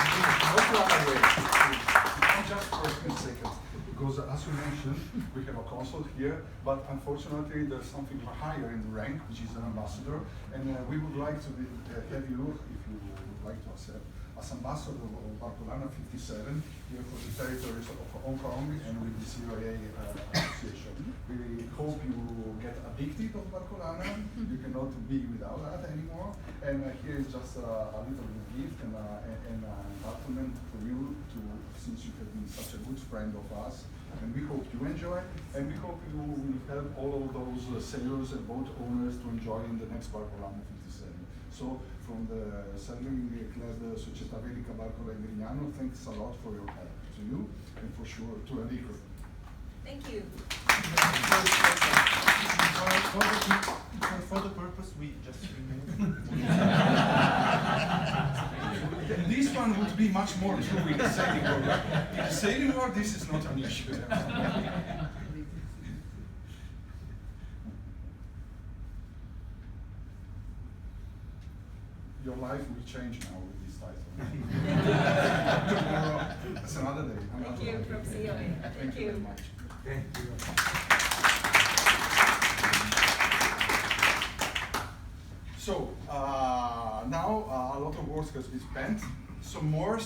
Not right away. Just for a second. Because as you mentioned, we have a consul here, but unfortunately there's something higher in the rank, which is an ambassador, and we would like to have you, if you would like to accept, as ambassador of Barcolana 57 here for the territories of Hong Kong and with the COA association. We hope you get addicted of Barcolana. You cannot be without that anymore. And here is just a little gift and an compliment for you, since you have been such a good friend of us. And we hope you enjoy, and we hope you will help all of those sailors and boat owners to enjoy in the next Barcolana 57. So, from the Sailing Club Società Regatta Barcolana, thanks a lot for your help to you, and for sure to Enrico. Thank you. For the purpose, we just remove. This one would be much more true in the sailing world. In the sailing world, this is not an issue. Your life will change now with this title. Tomorrow, it's another day. Thank you from COA. Thank you very much. Thank you. So, now a lot of work has been spent, some more,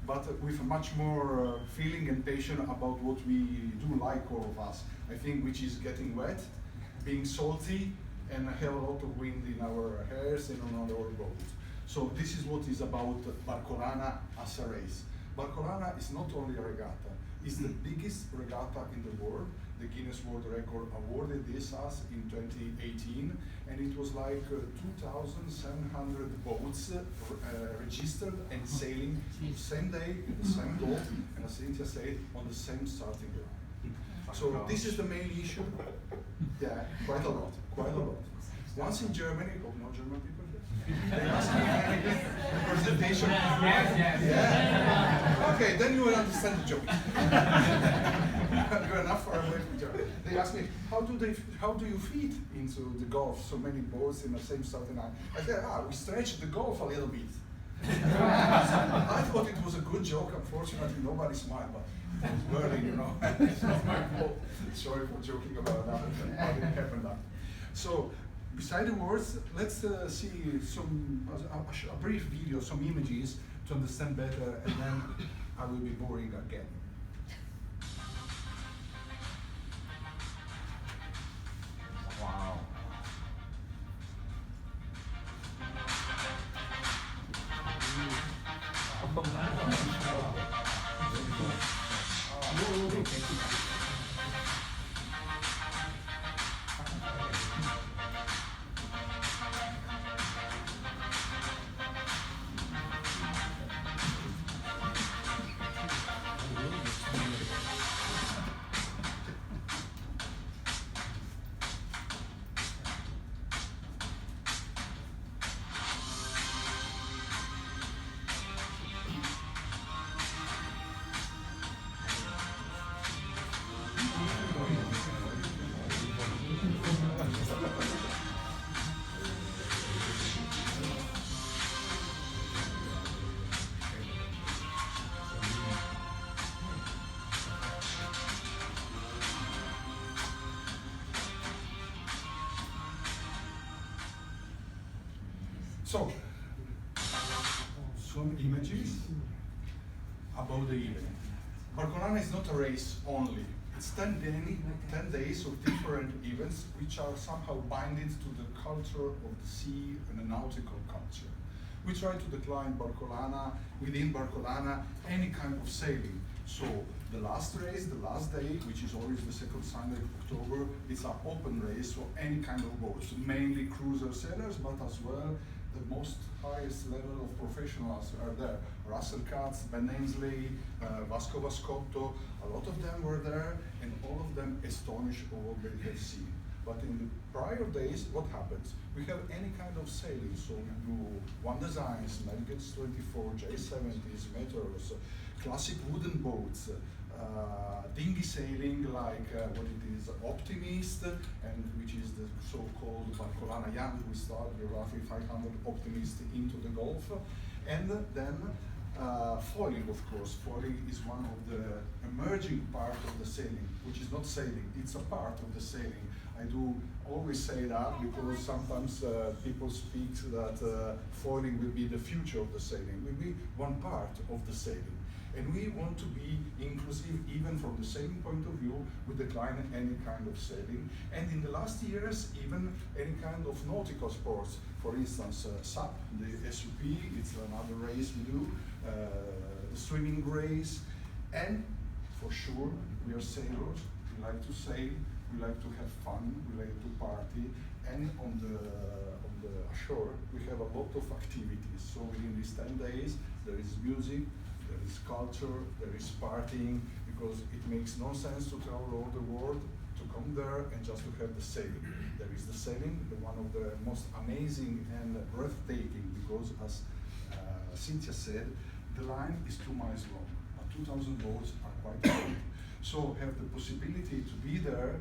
but with much more feeling and passion about what we do like, all of us. I think which is getting wet, being salty, and have a lot of wind in our hairs and on our boats. So this is what is about Barcolana as a race. Barcolana is not only a regatta, it's the biggest regatta in the world. The Guinness World Record awarded this us in 2018, and it was like 2,700 boats registered and sailing the same day, in the same boat, and as Cynthia said, on the same starting ground. So this is the main issue. Yeah, quite a lot, quite a lot. Once in Germany, oh, no German people here? They asked me the presentation. Yes. Yeah? Okay, then you will understand the joke. You're enough far away from Germany. They asked me, how do you fit into the Gulf, so many boats in the same southern island? I said, we stretch the Gulf a little bit. I thought it was a good joke. Unfortunately, nobody smiled, but it was burning, you know. It's not my fault. Sorry for joking about that. How did it happen that? So, beside the words, let's see a brief video, some images to understand better, and then I will be boring again. Wow. So, some images about the event. Barcolana is not a race only. It's 10 days of different events which are somehow binded to the culture of the sea and the nautical culture. We try to decline Barcolana, within Barcolana, any kind of sailing. So the last race, the last day, which is always the second Sunday of October, it's an open race for any kind of boats, mainly cruiser sailors, but as well the most highest level of professionals are there. Russell Katz, Ben Ainsley, Vasco Vascotto, a lot of them were there, and all of them astonished of what they had seen. But in the prior days, what happens? We have any kind of sailing, so we do one designs, Navigates 24, J70s, Meteors, classic wooden boats, dinghy sailing like what it is, Optimist, and which is the so-called Barcolana Young. We started with roughly 500 Optimists into the Gulf, and then Foiling, of course. Foiling is one of the emerging part of the sailing, which is not sailing, it's a part of the sailing. I do always say that because sometimes people speak that foiling will be the future of the sailing. Will be one part of the sailing. And we want to be inclusive even from the sailing point of view with decline any kind of sailing. And in the last years, even any kind of nautical sports. For instance, SUP, the SUP, it's another race we do, the swimming race. And for sure, we are sailors, we like to sail, we like to have fun, we like to party. And on the shore, we have a lot of activities. So within these 10 days, there is music, there is culture, there is partying, because it makes no sense to travel all the world to come there and just to have the sailing. There is the sailing, one of the most amazing and breathtaking, because as Cynthia said, the line is 2 miles long, but 2,000 boats are quite long. So have the possibility to be there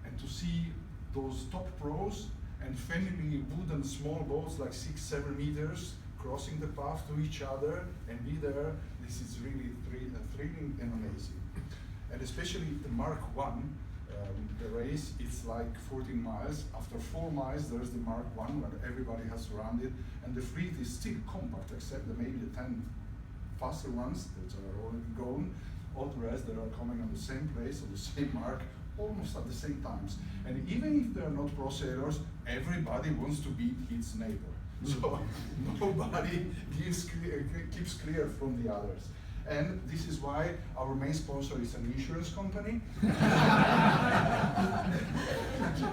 and to see those top pros and family wooden small boats like 6-7 meters crossing the path to each other and be there. This is really thrilling and amazing. And especially the Mark I, the race, it's like 14 miles. After 4 miles, there's the Mark I, where everybody has surrounded, and the fleet is still compact, except that maybe the 10 faster ones that are already gone. All the rest, they are coming on the same place, on the same mark, almost at the same times. And even if they're not pro sailors, everybody wants to beat his neighbor. So nobody keeps clear from the others. And this is why our main sponsor is an insurance company.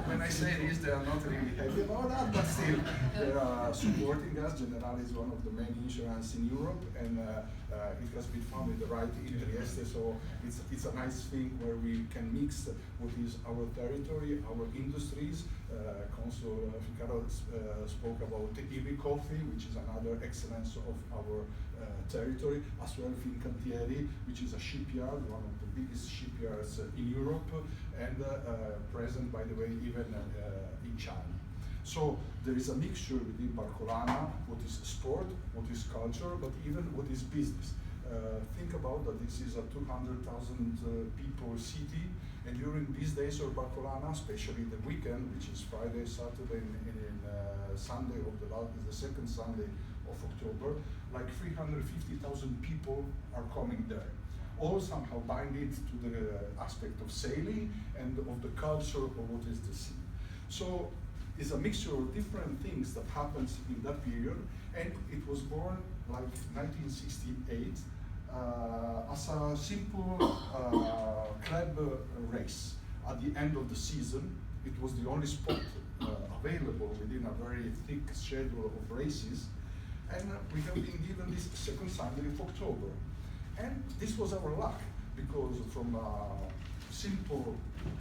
When I say this, they are not really happy about that, but still, they are supporting us. Generali is one of the main insurance in Europe, and it has been founded right in Trieste, so it's a nice thing where we can mix what is our territory, our industries. Consul Ficarro spoke about Ibi Coffee, which is another excellence of our territory, as well Fincantieri, which is a shipyard, one of the biggest shipyards in Europe, and present, by the way, even in China. So there is a mixture within Barcolana, what is sport, what is culture, but even what is business. Think about that this is a 200,000 people city, and during these days of Barcolana, especially the weekend, which is Friday, Saturday, and Sunday of the second Sunday of October, like 350,000 people are coming there. All somehow binded to the aspect of sailing and of the culture of what is the sea. So it's a mixture of different things that happens in that period, and it was born like 1968 as a simple club race. At the end of the season, it was the only spot available within a very thick schedule of races, and we have been given this second Sunday of October. And this was our luck, because from a simple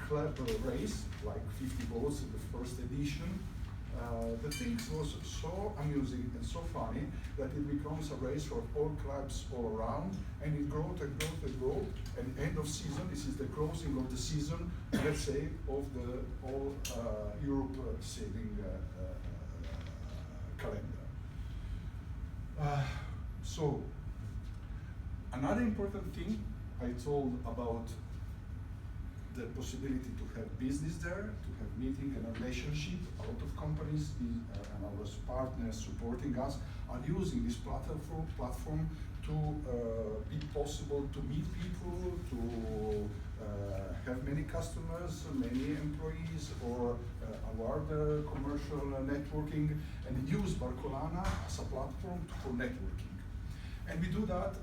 club race, like 50 boats in the first edition, the thing was so amusing and so funny that it becomes a race for all clubs all around, and it grows and grows and grows, and end of season, this is the closing of the season, let's say, of the all Europe sailing calendar. So, another important thing I told about the possibility to have business there, to have meeting and relationship. A lot of companies and our partners supporting us are using this platform to be possible to meet people, to have many customers, many employees, or award commercial networking, and use Barcolana as a platform for networking. And we do that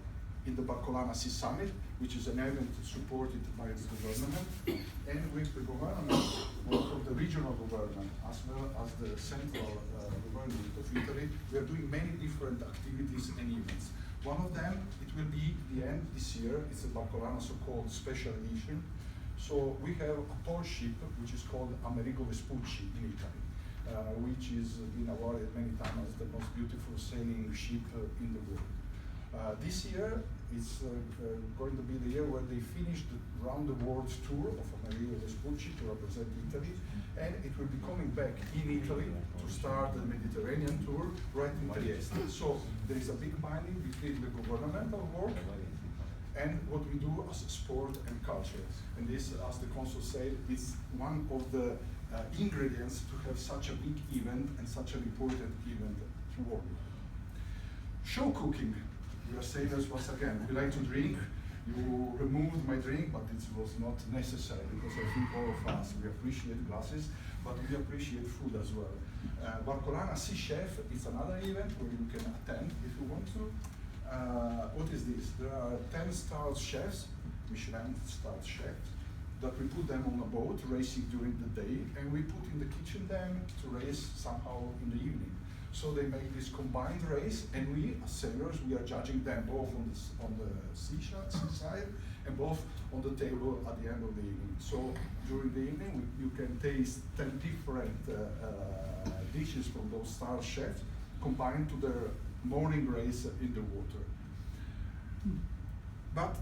in the Barcolana Sea Summit, which is an event supported by the government, and with the government, both of the regional government as well as the central government of Italy. We are doing many different activities and events. One of them, it will be the end this year, it's the Barcolana so-called special edition. So we have a pole ship, which is called Amerigo Vespucci in Italy, which is been awarded many times as the most beautiful sailing ship in the world. This year is going to be the year where they finish the round the world tour of Amerigo Vespucci to represent Italy, and it will be coming back in Italy to start the Mediterranean tour right in Trieste. So there is a big binding between the governmental work and what we do as sport and culture. And this, as the consul said, is one of the ingredients to have such a big event and such an important event to work. Show cooking. We are sailors once again. We like to drink. You removed my drink, but it was not necessary because I think all of us, we appreciate glasses, but we appreciate food as well. Barcolana Sea Chef is another event where you can attend if you want to. What is this? There are 10-star chefs, Michelin-star chefs, that we put them on a boat racing during the day, and we put in the kitchen them to race somehow in the evening. So they make this combined race, and we, as sailors, we are judging them both on the seaside and both on the table at the end of the evening. So during the evening, you can taste 10 different dishes from those star chefs combined to their morning race in the water. But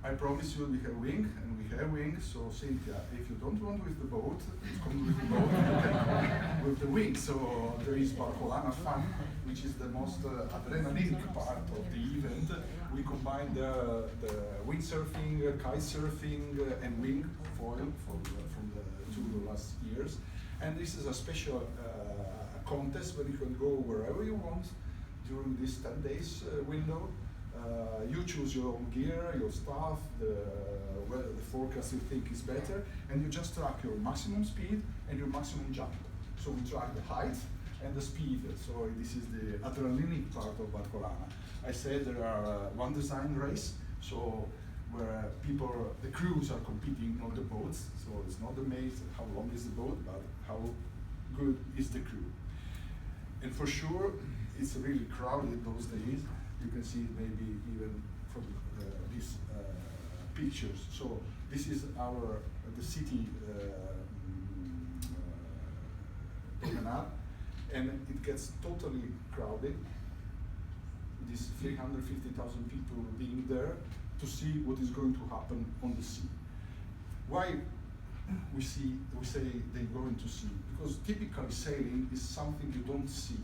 I promise you we have wing, and we have wing, so Cynthia, if you don't want with the boat, come with the boat, you can come with the wing. So there is Barcolana Fun, which is the most adrenaline part of the event. We combine the windsurfing, kite surfing, and wing foil from the 2 last years. And this is a special contest where you can go wherever you want during this 10 days window. You choose your own gear, your stuff, whether the forecast you think is better, and you just track your maximum speed and your maximum jump. So we track the height and the speed. So this is the adrenaline part of Barcolana. I said there are one design race, so where people, the crews are competing, not the boats. So it's not the maze, how long is the boat, but how good is the crew. And for sure, it's really crowded those days. You can see maybe even from these pictures. So this is the city promenade, and it gets totally crowded. These 350,000 people being there to see what is going to happen on the sea. Why we say they're going to sea? Because typically sailing is something you don't see.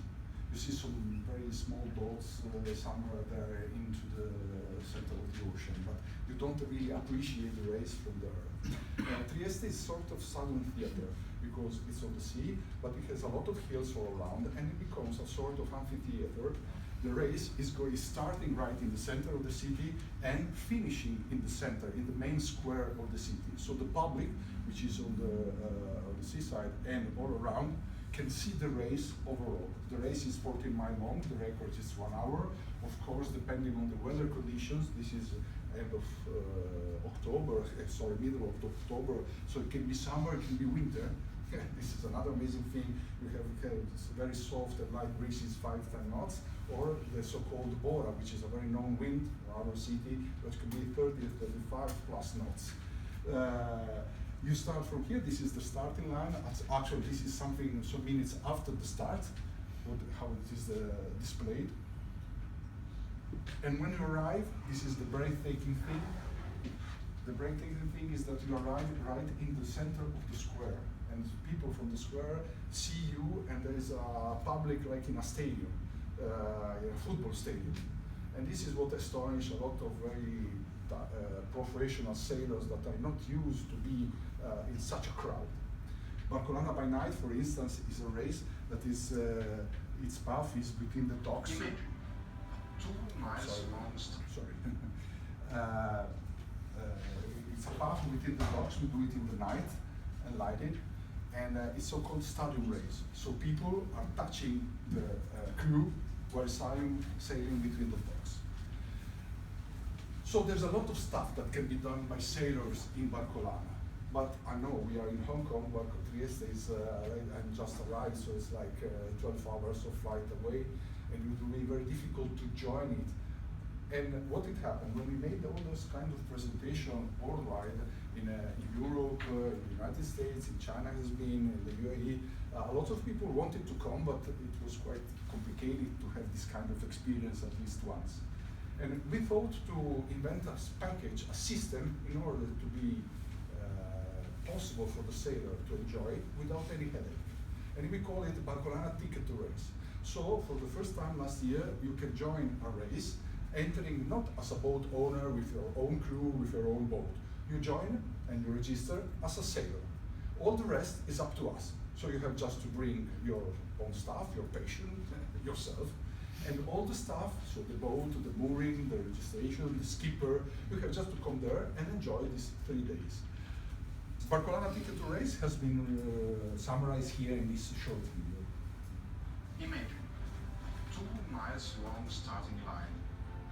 You see some very small boats somewhere there into the center of the ocean, but you don't really appreciate the race from there. Trieste is sort of southern theater because it's on the sea, but it has a lot of hills all around, and it becomes a sort of amphitheater. The race is starting right in the center of the city and finishing in the center, in the main square of the city. So the public, which is on the seaside and all around, can see the race overall. The race is 14 miles long, the record is 1 hour. Of course, depending on the weather conditions, this is end of middle of October, so it can be summer, it can be winter. This is another amazing thing. You have very soft and light breezes, 5-10 knots, or the so-called Bora, which is a very known wind in our city, which can be 30-35 plus knots. You start from here, this is the starting line. Actually, this is some minutes after the start, how it is displayed. And when you arrive, this is the breathtaking thing. The breathtaking thing is that you arrive right in the center of the square. And people from the square see you, and there is a public like in a stadium, in a football stadium. And this is what astonished a lot of very professional sailors that are not used to be in such a crowd. Barcolana by night, for instance, is a race that is, its path is between the docks. 2 miles long. Sorry. It's a path between the docks. We do it in the night and light it. And it's so-called stadium race. So people are touching the crew while sailing between the docks. So there's a lot of stuff that can be done by sailors in Barcolana. But I know we are in Hong Kong, but Trieste is, I'm just arrived, so it's like 12 hours of flight away, and it will be very difficult to join it And what it happened, when we made all those kind of presentation worldwide, in Europe, in the United States, in China has been, in the UAE, a lot of people wanted to come, but it was quite complicated to have this kind of experience at least once. And we thought to invent a package, a system, in order to be possible for the sailor to enjoy without any headache. And we call it Barcolana Ticket to Race. So for the first time last year, you can join a race, entering not as a boat owner with your own crew, with your own boat. You join and you register as a sailor. All the rest is up to us. So you have just to bring your own staff, your patient, yourself, and all the staff, so the boat, the mooring, the registration, the skipper, you have just to come there and enjoy these 3 days. Barcolana Ticket to Race has been summarized here in this short video. Imagine 2 miles long starting line,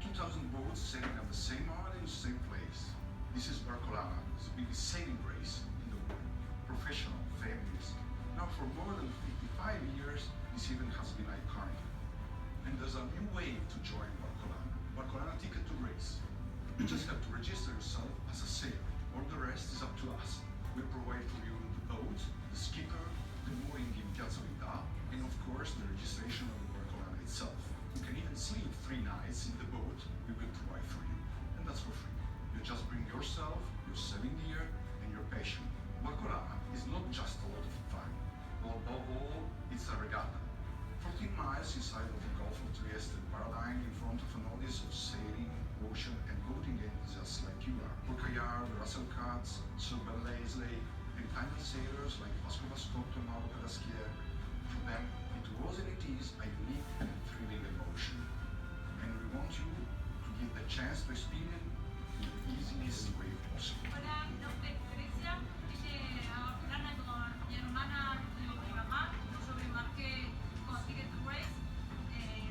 2,000 boats sailing at the same hour in the same place. This is Barcolana, the biggest sailing race in the world. Professional, families. Now for more than 55 years, this event has been iconic. And there's a new way to join Barcolana. Barcolana Ticket to Race. You just have to register yourself as a sailor. All the rest is up to us. We provide for you the boat, the skipper, the mooring in Piazza Vita, and of course the registration of the Barcolana itself. You can even sleep 3 nights in the boat we will provide for you. And that's for free. You just bring yourself, your sailing gear, and your passion. Barcolana is not just a lot of fun. Well, above all, it's a regatta. 14 miles inside of the Gulf of Trieste Paradigm in front of an audience of sailing, ocean, and boating enthusiasts like you are. For Kayar, the Russell Cats, Sir Ben Leslie, and final sailors like Vasco Vascotto and Mauro Pedaschier. For them, it was and it is a unique and thrilling emotion. And we want you to give the chance to experience in the easiest way possible. Hola, mi nombre es Grecia, vine a Barcelona con mi hermana y mi mamá. Yo me embarqué con Ticket to Race,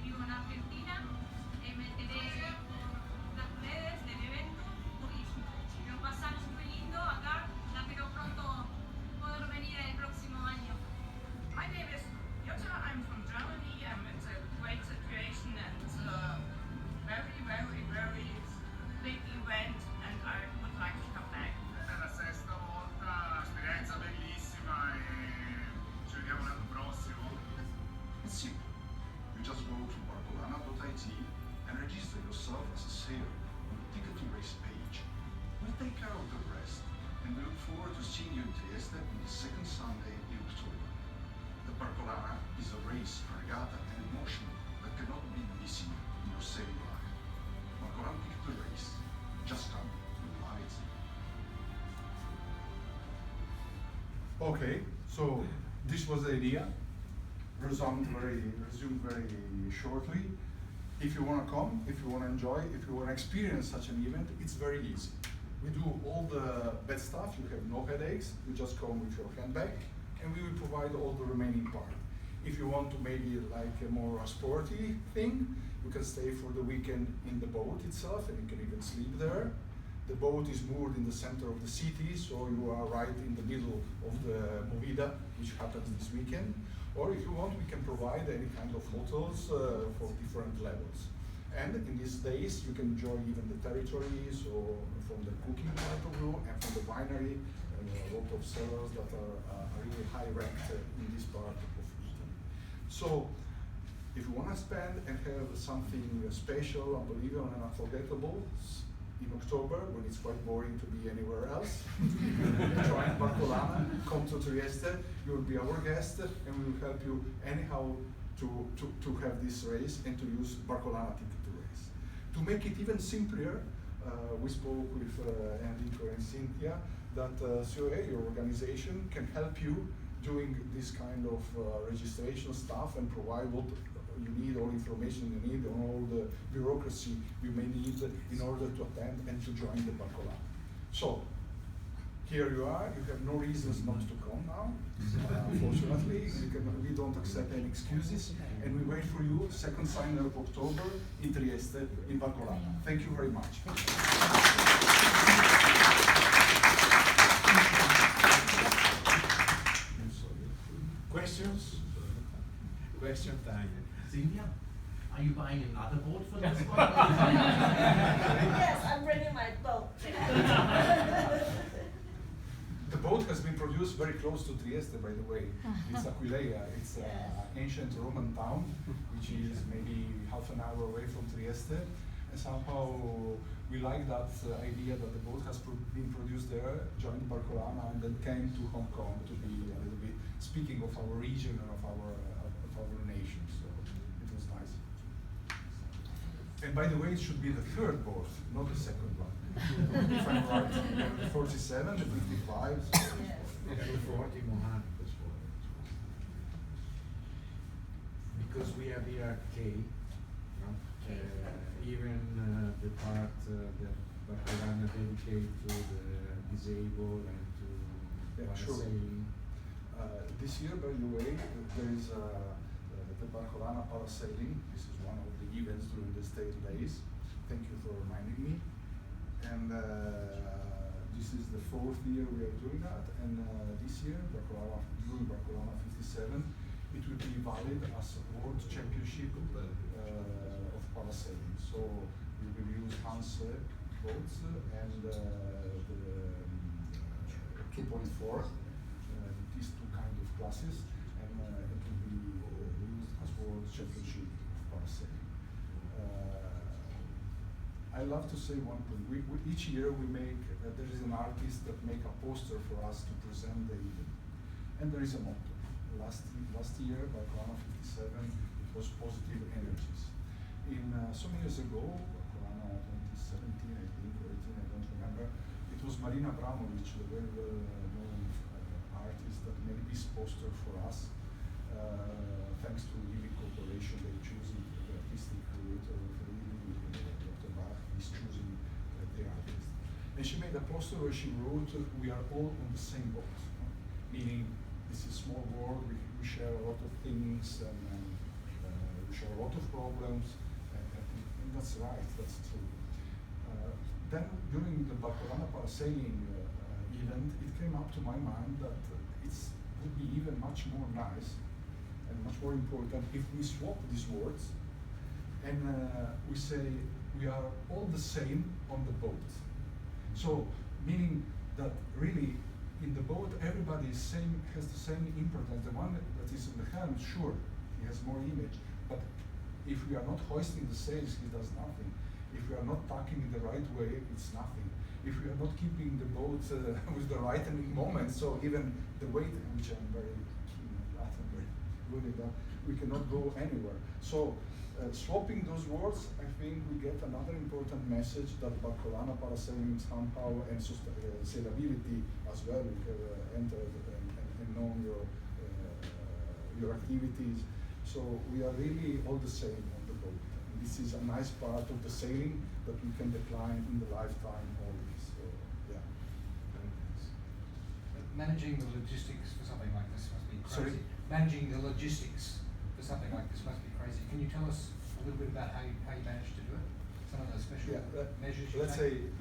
vivo en Argentina, me enteré por las redes del evento y me lo pasaron súper lindo acá, ya espero pronto poder venir el próximo año. My name is Jutta, I'm from Germany. It's a great situation and very big event, and I would like to come back. È la 6ª volta, esperienza bellissima e ci vediamo l'anno prossimo. It's simple. You just go to barcolana.it and register yourself as a sailor on the Ticket to Race page. We'll take care of the rest, and we look forward to seeing you in Trieste on the 2nd Sunday in October. The Barcolana is a race, a regatta, and emotion that cannot be missing in your sailing life. Barcolana Ticket to Race. Just come, you'll love it. Okay, so this was the idea. Resumed very shortly. If you want to come, if you want to enjoy, if you want to experience such an event, it's very easy. We do all the bad stuff. You have no headaches. You just come with your handbag, and we will provide all the remaining part. If you want to maybe like a more sporty thing, you can stay for the weekend in the boat itself, and you can even sleep there. The boat is moored in the center of the city, so you are right in the middle of the movida, which happens this weekend. Or if you want, we can provide any kind of hotels for different levels. And in these days, you can enjoy even the territories, or from the cooking point of view, and from the winery, and a lot of cellars that are really high ranked in this part of Italy. So, if you want to spend and have something special, unbelievable, and unforgettable, in October, when it's quite boring to be anywhere else, join Barcolana, come to Trieste, you will be our guest, and we will help you anyhow to have this race and to use Barcolana Ticket to Race. To make it even simpler, we spoke with Enrico and Cynthia that COA, your organization, can help you doing this kind of registration stuff and provide what you need, all information you need, and all the bureaucracy you may need in order to attend and to join the Barcolana. So, here you are, you have no reasons not to come now, unfortunately. We don't accept any excuses, and we wait for you 2nd Sunday of October in Trieste, in Barcolana. Thank you very much. Questions? Question time. Silvia? Are you buying another boat for this one? Yes, I'm bringing my boat. The boat has been produced very close to Trieste, by the way. It's Aquileia. It's an ancient Roman town, which is maybe half an hour away from Trieste. And somehow we like that idea that the boat has been produced there, joined Barcolana, and then came to Hong Kong to be a little bit speaking of our region and of our nation. So it was nice. And by the way, it should be the third boat, not the second one. If I'm right, the 47, the 55. So Yes. Because we have here K, even the part that Barcolana dedicate to the disabled and to Sure. parasailing. This year, by the way, there is the Barcolana parasailing. This is one of the events during the state days. Thank you for reminding me. And this is the 4th year we are doing that. And this year, during Barcolana 57, it will be valid as a World Championship of parasailing. So we will use Hans boats and the 2.4. These two kind of classes, and it will be used as World Championship of parasailing. I love to say one thing. Each year we make, there is an artist that make a poster for us to present the event. And there is a motto. Last year, Barcolana 57, it was positive energies. In some years ago, Barcolana 2017, I think, or 18, I don't remember, it was Marina Abramovic, the very well-known artist that made this poster for us. Thanks to Living Corporation, they choose the artistic creator of the Dr. Bach is choosing the artist. And she made a poster where she wrote, "We are all on the same boat," meaning this is a small world, we share a lot of things, and we share a lot of problems, and that's right, that's true. Then during the Barcolana parasailing event, it came up to my mind that it would be even much more nice and much more important if we swap these words and we say we are all the same on the boat. So, meaning that really in the boat everybody is has the same importance. The one that is in the helm, sure, he has more image, but if we are not hoisting the sails, he does nothing. If we are not tacking in the right way, it's nothing. If we are not keeping the boat with the right moment, so even the weight, which I'm very keen on that, I'm very good at that, we cannot go anywhere. So swapping those words, I think we get another important message that Barcolana parasailing somehow and sailability as well, we have entered and known your activities. So we are really all the same on the boat. And this is a nice part of the sailing that we can decline in the lifetime always. So yeah. Managing the logistics for something like this must be crazy. Sorry? Managing the logistics for something like this must be crazy. Can you tell us a little bit about how you managed to do it? Some of the special measures you let's take? say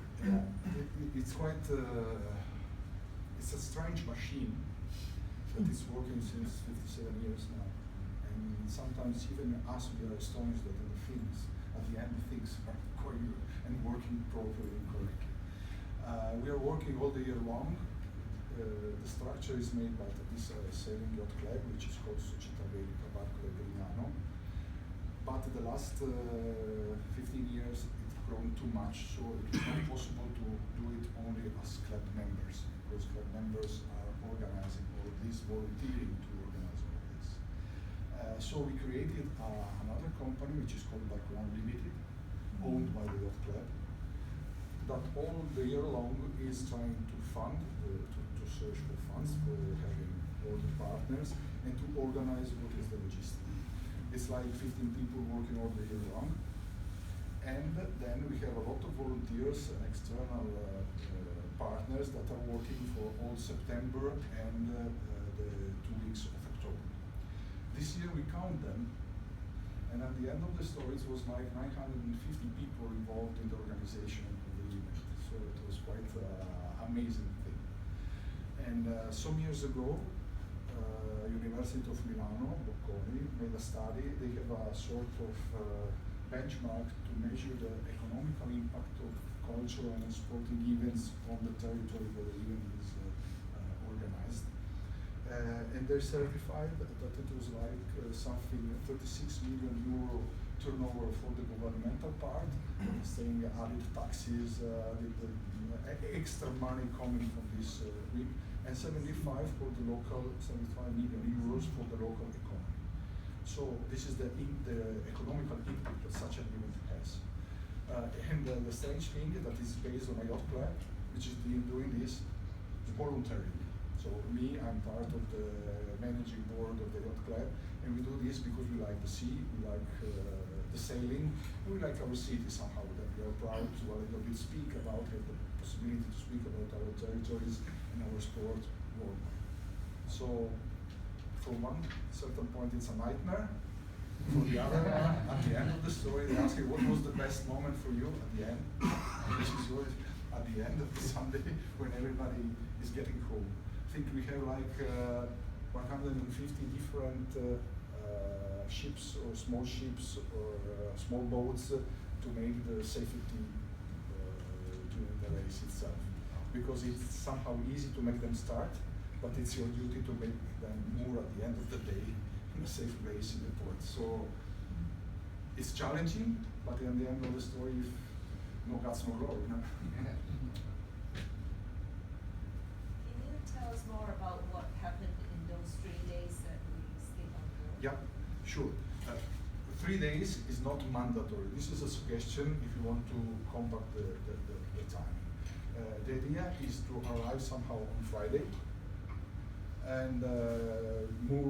it's quite it's a strange machine that is working since 57 years now, and sometimes even us, we are astonished that the things at the end things are going and working properly and correctly. We are working all the year long. The structure is made by this sailing yacht club, which is called Regatta Barcolana. But the last 15 years it's grown too much, so it is not possible to do it only as club members, because club members are organizing all of this, volunteering to organize all of this. So we created another company which is called Barcolana Limited, owned by the yacht club, that all the year long is trying to fund, to search for funds for having all the partners and to organize what is the logistics. It's like 15 people working all the year long. And then we have a lot of volunteers and external partners that are working for all September and the 2 weeks of October. This year we count them, and at the end of the story it was like 950 people involved in the organization of the event. So it was quite an amazing thing. And some years ago, University of Milano, Bocconi, made a study. They have a sort of benchmark to measure the economical impact of cultural and sporting events on the territory where the event is organized. And they certified that it was like something 36 million euro turnover for the governmental part, saying added taxes, the extra money coming from this week, and 75 for the local, 75 million euros for the local economy. So this is the economical impact that such an event has. And the strange thing that is based on a yacht club, which is doing this voluntarily. So me, I'm part of the managing board of the yacht club, and we do this because we like the sea, we like the sailing, and we like our city somehow, that we are proud to a little bit speak about, have the possibility to speak about our territories and our sport worldwide. So from one certain point it's a nightmare, for the other one, at the end of the story, they ask you what was the best moment for you at the end, which is always at the end of the Sunday when everybody is getting home. I think we have like 150 different ships or small small boats to make the safety during the race itself. Because it's somehow easy to make them start, but it's your duty to make them more at the end of the day in a safe place in the port. So it's challenging, but in the end of the story, no guts, no glory. No? Can you tell us more about what happened in those 3 days that we stayed on board? Yeah, sure. 3 days is not mandatory. This is a suggestion if you want to compact the time. The idea is to arrive somehow on Friday, and you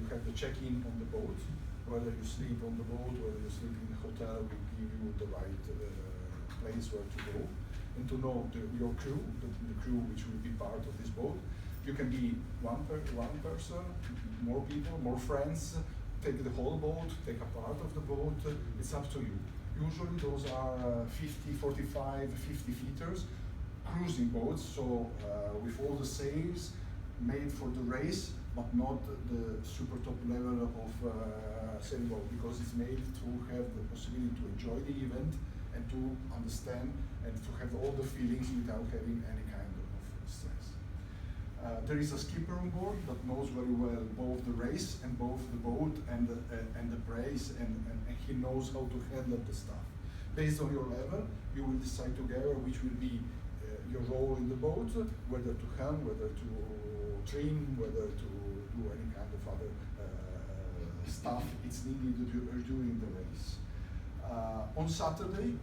have the check-in on the boat. Whether you sleep on the boat, whether you sleep in the hotel, will give you the right place where to go, and to know your crew, the crew which will be part of this boat. You can be one person, more people, more friends. Take the whole boat, take a part of the boat. It's up to you. Usually those are 50, 45, 50 feeters, cruising boats, so with all the sails made for the race, but not the super top level of sailing boat, because it's made to have the possibility to enjoy the event and to understand and to have all the feelings without having any kind of stress. There is a skipper on board that knows very well both the race and both the boat and the race, and he knows how to handle the stuff. Based on your level, you will decide together which will be your role in the boat, whether to helm, whether to trim, whether to do any kind of other stuff it's needed during the race. On Saturday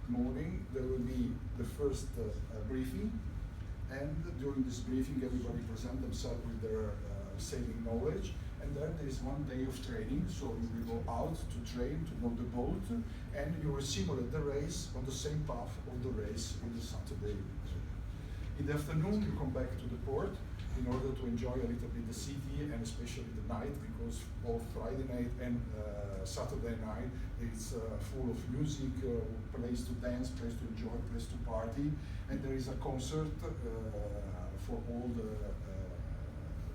morning, there will be the first briefing, and during this briefing, everybody present themselves with their sailing knowledge, and then there is 1 day of training, so you will go out to train, to know the boat, and you will simulate the race on the same path of the race on the Saturday. In the afternoon, you come back to the port in order to enjoy a little bit the city, and especially the night, because both Friday night and Saturday night is full of music, place to dance, place to enjoy, place to party, and there is a concert for all the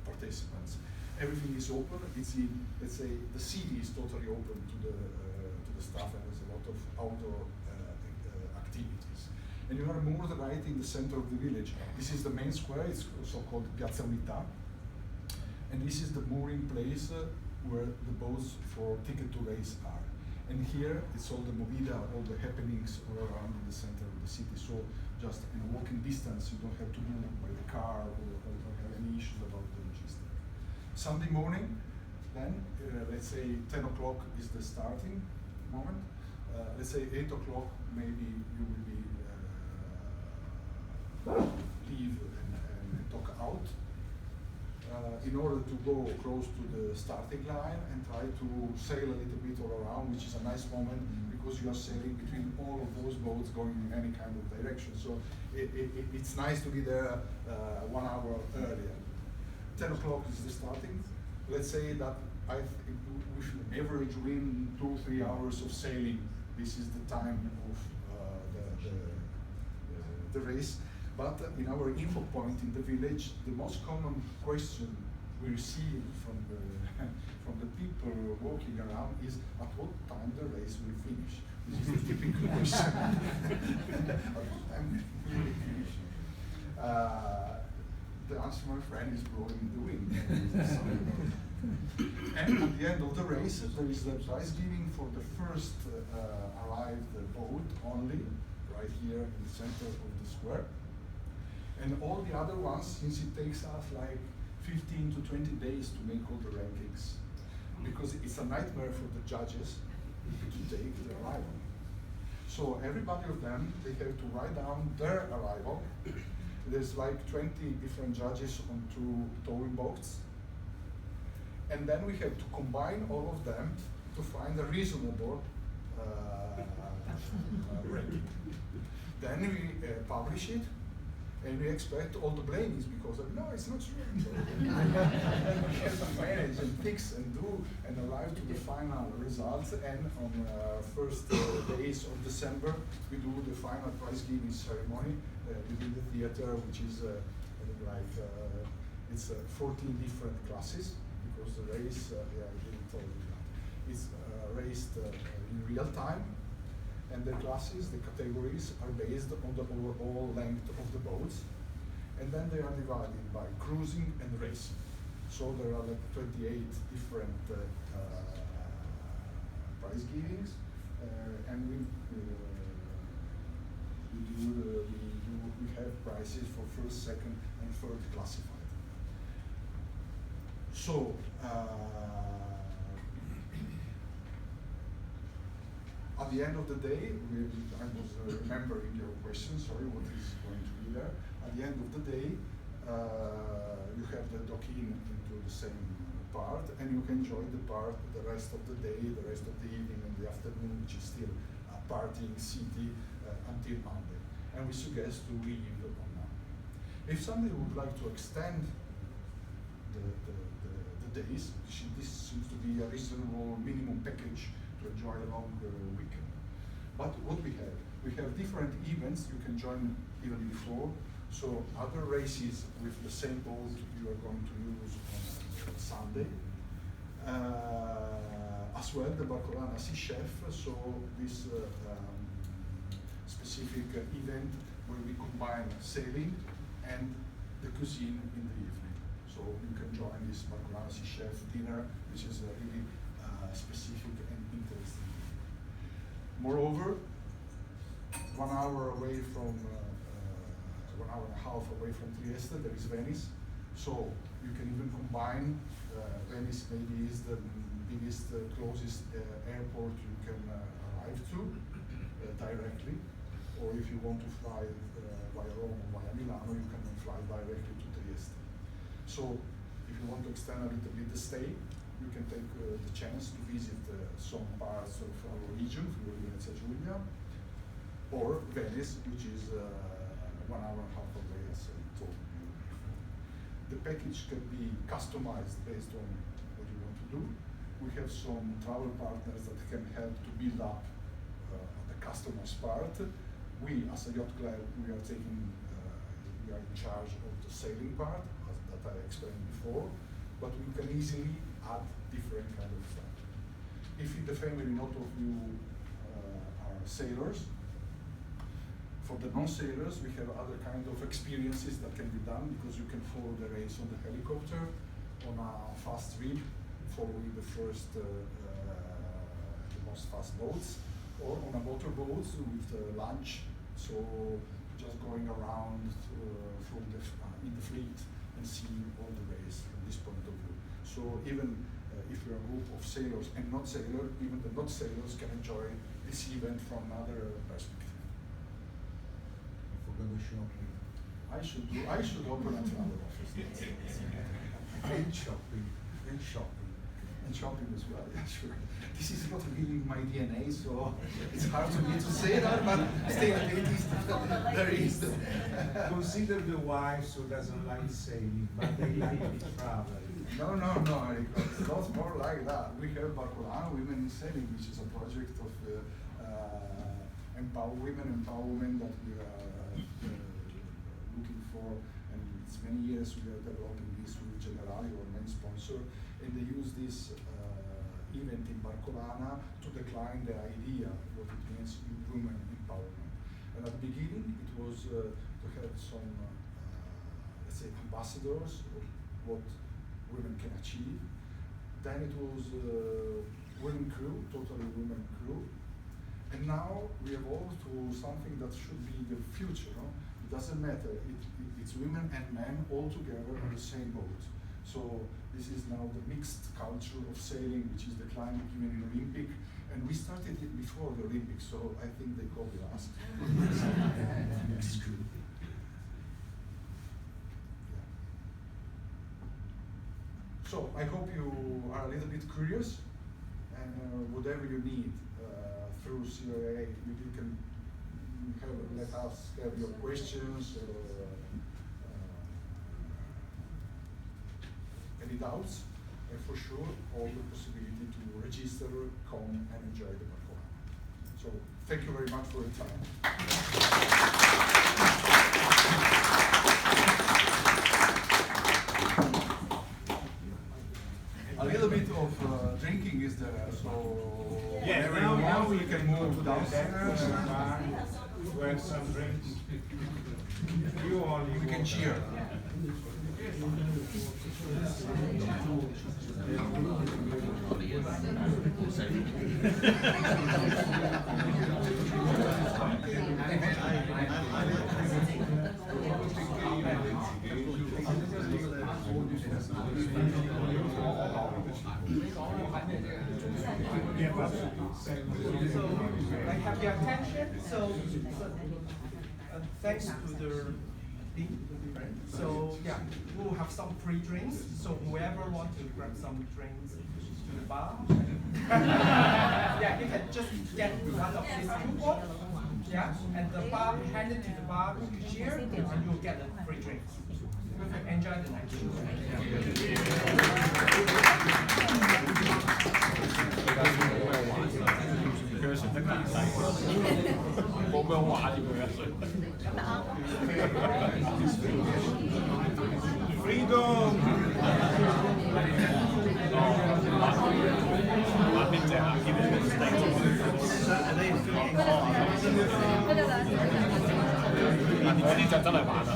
participants. Everything is open. It's in, let's say, the city is totally open to the staff, and there's a lot of outdoor activities. And you are more than right in the center of the village. This is the main square. It's also called Piazza Unità, and this is the mooring place where the boats for ticket to race are. And here it's all the movida, all the happenings all around in the center of the city. So just in a walking distance, you don't have to move by the car or have any issues about the logistics. Sunday morning, then, let's say 10 o'clock is the starting moment. Let's say 8 o'clock, maybe you will be leave and talk out in order to go close to the starting line and try to sail a little bit all around, which is a nice moment because you are sailing between all of those boats going in any kind of direction. So it's nice to be there 1 hour earlier. 10 o'clock is the starting. Let's say that I think we should average within 2-3 hours of sailing. This is the time of the race. But in our info point in the village, the most common question we receive from the from the people walking around is at what time the race will finish. This is the typical question. At what time will it finish? The answer, my friend, is blowing in the wind. And at the end of the race, there is the prize giving for the first arrived boat only, right here in the center of the square. And all the other ones, since it takes us like 15 to 20 days to make all the rankings, because it's a nightmare for the judges to take the arrival. So everybody of them, they have to write down their arrival. There's like 20 different judges on 2 towing boats. And then we have to combine all of them to find a reasonable ranking. Then we publish it, and we expect all the blame is because of, no, it's not true. We have to manage and fix and do and arrive to the final results. And on first days of December, we do the final prize giving ceremony within the theater, which is it's 14 different classes, because the race, yeah, I didn't tell you that. It's raced in real time, and the classes, the categories, are based on the overall length of the boats, and then they are divided by cruising and racing. So there are like 28 different prize givings, and we have prizes for first, second, and third classified. So, at the end of the day, I was remembering your question, sorry, what is going to be there. At the end of the day, you have the dock-in into the same part, and you can enjoy the rest of the day, the rest of the evening and the afternoon, which is still a partying city until Monday. And we suggest to leave on Monday. If somebody would like to extend the days, this seems to be a reasonable minimum package to enjoy a long weekend. But what we have different events you can join even before. So other races with the same boat you are going to use on Sunday. As well, the Barcolana Sea Chef, so this specific event where we combine sailing and the cuisine in the evening. So you can join this Barcolana Sea Chef dinner, which is really specific and interesting. Moreover, 1 hour away from 1 hour and a half away from Trieste, there is Venice. So you can even combine. Venice maybe is the biggest, closest airport you can arrive to directly. Or if you want to fly via Rome or via Milano, you can fly directly to Trieste. So if you want to extend a little bit the stay, you can take the chance to visit some parts of our region, Friuli Venezia Giulia, or Venice, which is 1 hour and a half away, as I told you before. The package can be customized based on what you want to do. We have some travel partners that can help to build up the customer's part. We, as a yacht club, we are in charge of the sailing part, that I explained before, but we can easily add different kind of stuff. If in the family not of you are sailors, for the non-sailors, we have other kind of experiences that can be done, because you can follow the race on the helicopter, on a fast trip, following the first, the most fast boats, or on a motorboat with lunch, so just going around from in the fleet and seeing all the race from this point of view. So even if you're a group of sailors and not sailors, even the not sailors can enjoy this event from another perspective. I forgot the shopping. I should open a travel office. And shopping. And shopping. And shopping as well, yeah, sure. This is not really my DNA, so it's hard for me to say that, but still, it is there is. Consider the wives who doesn't like sailing, but they like traveling. No, Enrico, it's not more like that. We have Barcolana Women in Sailing, which is a project of women empowerment that we are looking for and and it's many years we are developing this with Generali, our main sponsor, and they use this event in Barcolana to decline the idea what it means in women empowerment. And at the beginning, it was to have some, let's say, ambassadors of what women can achieve. Then it was women crew, totally women crew. And now we evolved to something that should be the future. No? It doesn't matter, it's women and men all together on the same boat. So this is now the mixed culture of sailing, which is declining even in Olympic. And we started it before the Olympics, so I think they copy us. Mixed crew. So I hope you are a little bit curious, and whatever you need through COA, you can let us have your questions, any doubts, and for sure all the possibility to register, come and enjoy the Barcolana. So thank you very much for your time. A little bit of drinking is there, so Yeah, whenever now you want, we we can can move move to downstairs. to have some drinks. You only We can cheer. I have your attention, so thanks to the team. So yeah, we'll have some free drinks. So whoever wants to grab some drinks to the bar, yeah, you can just get one of these coupons. Yeah, and the bar hand it to the bar cashier, and you'll get a free drink. Enjoy the night. Freedom! 嗰啲就真係玩啦。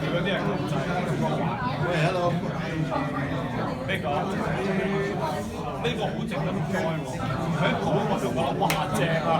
佢嗰啲係國際感覺玩。喂，hello。呢個好值得 join 喎。佢一講我就覺得哇正啊！